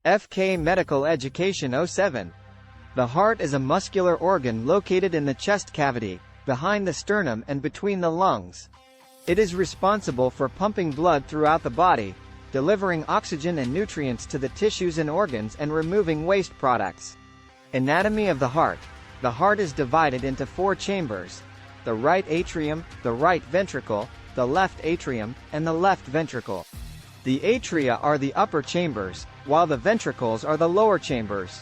FK Medical Education 07. The heart is a muscular organ located in the chest cavity, behind the sternum and between the lungs. It is responsible for pumping blood throughout the body, delivering oxygen and nutrients to the tissues and organs and removing waste products. Anatomy of the heart. The heart is divided into 4 chambers: the right atrium, the right ventricle, the left atrium, and the left ventricle. The atria are the upper chambers, while the ventricles are the lower chambers.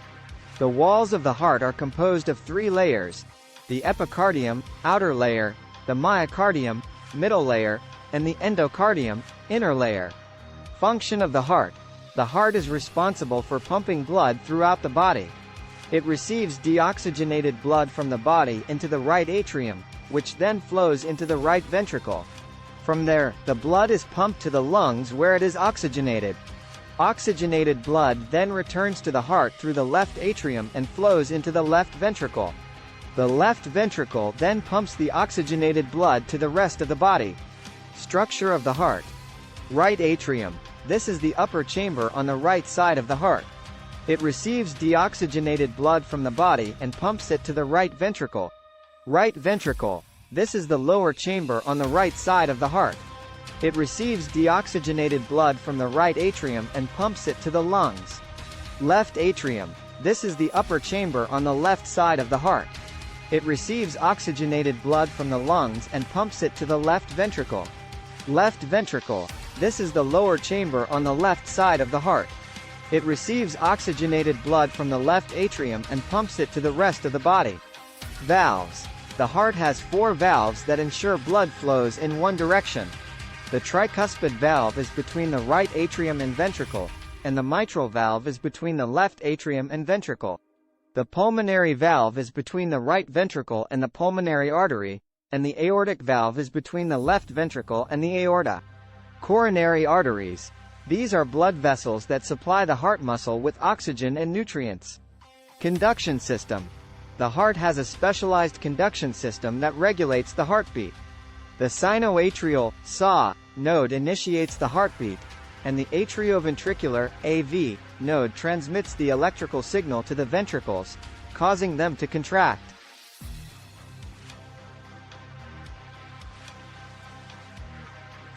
The walls of the heart are composed of 3 layers: the epicardium, outer layer, the myocardium, middle layer, and the endocardium, inner layer. Function of the heart. The heart is responsible for pumping blood throughout the body. It receives deoxygenated blood from the body into the right atrium, which then flows into the right ventricle. From there, the blood is pumped to the lungs where it is oxygenated. Oxygenated blood then returns to the heart through the left atrium and flows into the left ventricle. The left ventricle then pumps the oxygenated blood to the rest of the body. Structure of the heart. Right atrium. This is the upper chamber on the right side of the heart. It receives deoxygenated blood from the body and pumps it to the right ventricle. Right ventricle. This is the lower chamber on the right side of the heart. It receives deoxygenated blood from the right atrium and pumps it to the lungs. Left atrium. This is the upper chamber on the left side of the heart. It receives oxygenated blood from the lungs and pumps it to the left ventricle. Left ventricle. This is the lower chamber on the left side of the heart. It receives oxygenated blood from the left atrium and pumps it to the rest of the body. Valves. The heart has 4 valves that ensure blood flows in one direction. The tricuspid valve is between the right atrium and ventricle, and the mitral valve is between the left atrium and ventricle. The pulmonary valve is between the right ventricle and the pulmonary artery, and the aortic valve is between the left ventricle and the aorta. Coronary arteries. These are blood vessels that supply the heart muscle with oxygen and nutrients. Conduction system. The heart has a specialized conduction system that regulates the heartbeat. The sinoatrial (SA) node initiates the heartbeat, and the atrioventricular (AV) node transmits the electrical signal to the ventricles, causing them to contract.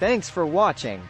Thanks for watching.